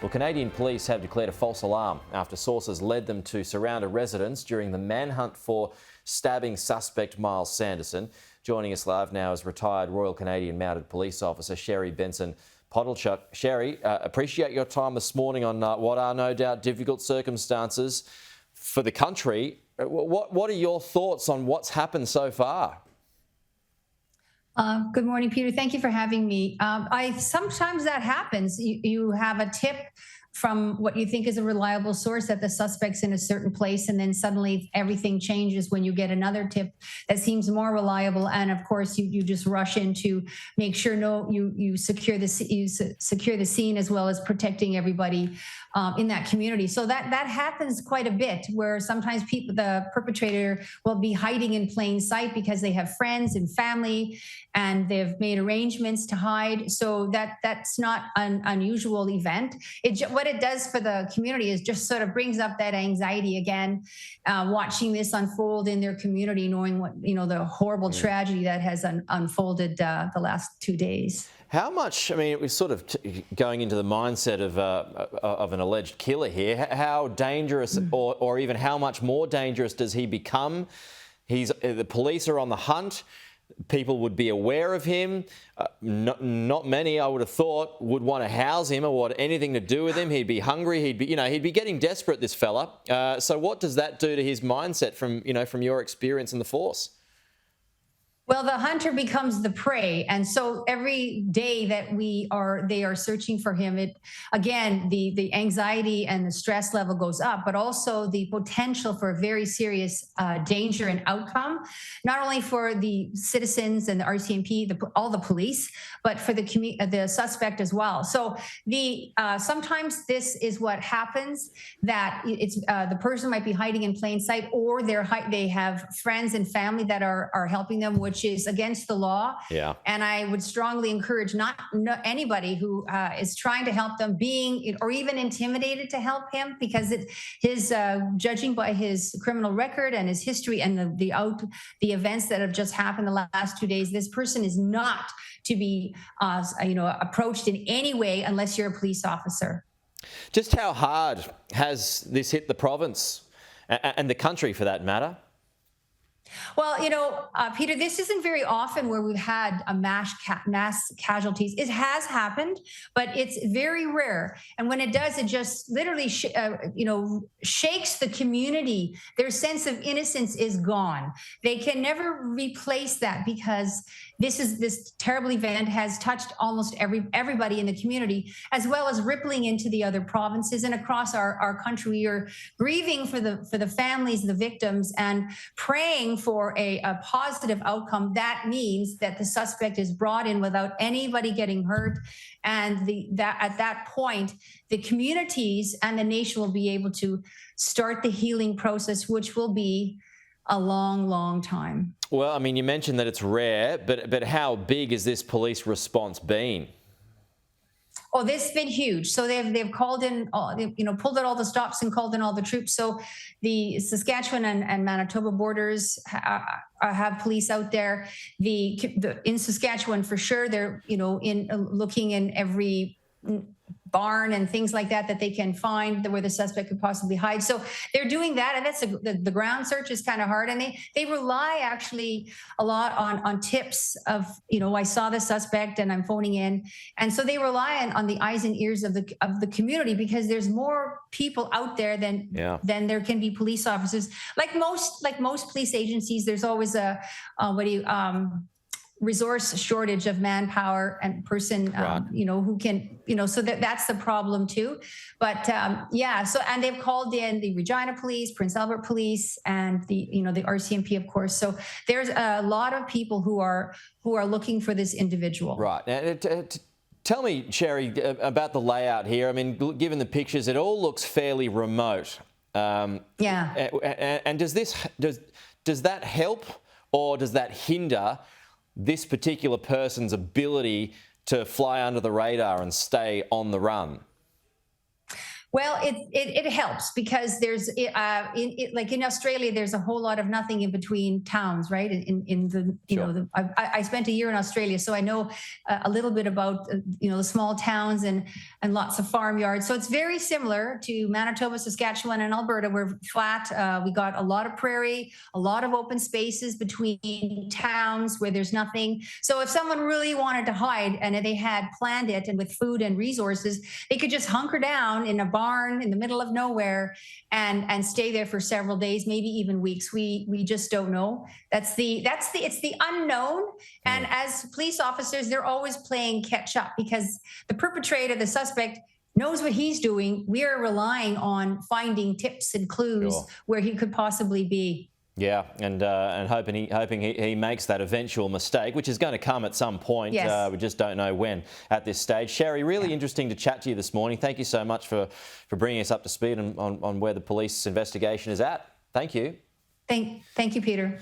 Well, Canadian police have declared a false alarm after sources led them to surround a residence during the manhunt for stabbing suspect Myles Sanderson. Joining us live now is retired Royal Canadian Mounted Police Officer Sherry Benson-Podolchuk. Sherry, appreciate your time this morning on what are no doubt difficult circumstances for the country. What are your thoughts on what's happened so far? Good morning, Peter. Thank you for having me. Sometimes that happens. You have a tip from what you think is a reliable source that the suspect's in a certain place, and then suddenly everything changes when you get another tip that seems more reliable. And of course, you just rush in to make sure you secure the scene as well as protecting everybody in that community. So that happens quite a bit, where sometimes the perpetrator will be hiding in plain sight because they have friends and family, and they've made arrangements to hide. So that's not an unusual event. What it does for the community is just sort of brings up that anxiety again, watching this unfold in their community, knowing what the horrible tragedy that has unfolded the last 2 days. How much, I mean, it was sort of going into the mindset of an alleged killer here. How dangerous or even how much more dangerous does he become? The police are on the hunt. People would be aware of him. Not many, I would have thought, would want to house him or want anything to do with him. He'd be hungry. He'd be getting desperate, this fella. So what does that do to his mindset from your experience in the force? Well, the hunter becomes the prey, and so every day that they are searching for him, the anxiety and the stress level goes up, but also the potential for very serious danger and outcome, not only for the citizens and the RCMP, all the police, but for the suspect as well. So sometimes this is what happens, that it's the person might be hiding in plain sight, or they have friends and family that are helping them, which is against the law. Yeah. And I would strongly encourage not anybody who is trying to help them or even intimidated to help him, because judging by his criminal record and his history and the events that have just happened the last 2 days, this person is not to be approached in any way unless you're a police officer. Just how hard has this hit the province and the country, for that matter? Well, Peter, this isn't very often where we've had a mass casualties. It has happened, but it's very rare. And when it does, it just literally, shakes the community. Their sense of innocence is gone. They can never replace that, because this terrible event has touched almost everybody in the community, as well as rippling into the other provinces and across our country. We are grieving for the families, the victims, and praying for a positive outcome. That means that the suspect is brought in without anybody getting hurt, and at that point, the communities and the nation will be able to start the healing process, which will be a long, long time. Well, I mean, you mentioned that it's rare, but how big has this police response been? Oh, this has been huge. So they've called in, pulled out all the stops and called in all the troops. So the Saskatchewan and Manitoba borders have police out there. In Saskatchewan, for sure, they're looking in every barn and things like that they can find where the suspect could possibly hide. So they're doing that, and that's the ground search is kind of hard, and they rely actually a lot on tips of I saw the suspect and I'm phoning in, and so they rely on the eyes and ears of the community, because there's more people out there than there can be police officers. Like most police agencies, there's always a resource shortage of manpower and person, who can, so that's the problem too. But and they've called in the Regina Police, Prince Albert Police, and the RCMP, of course. So there's a lot of people who are looking for this individual. Right. Now, tell me, Sherry, about the layout here. I mean, given the pictures, it all looks fairly remote. And does that help, or does that hinder this particular person's ability to fly under the radar and stay on the run? Well, it helps because there's like in Australia, there's a whole lot of nothing in between towns, right? In the Sure. I spent a year in Australia, so I know a little bit about the small towns and lots of farmyards. So it's very similar to Manitoba, Saskatchewan, and Alberta. We're flat. We got a lot of prairie, a lot of open spaces between towns where there's nothing. So if someone really wanted to hide and they had planned it and with food and resources, they could just hunker down in a barn in the middle of nowhere and stay there for several days, maybe even weeks. We just don't know. It's the unknown. And as police officers, they're always playing catch up because the perpetrator, the suspect, knows what he's doing. We are relying on finding tips and clues Sure. where he could possibly be. Yeah, and hoping he makes that eventual mistake, which is going to come at some point. Yes. We just don't know when at this stage. Sherry, really interesting to chat to you this morning. Thank you so much for bringing us up to speed on where the police investigation is at. Thank you. Thank you, Peter.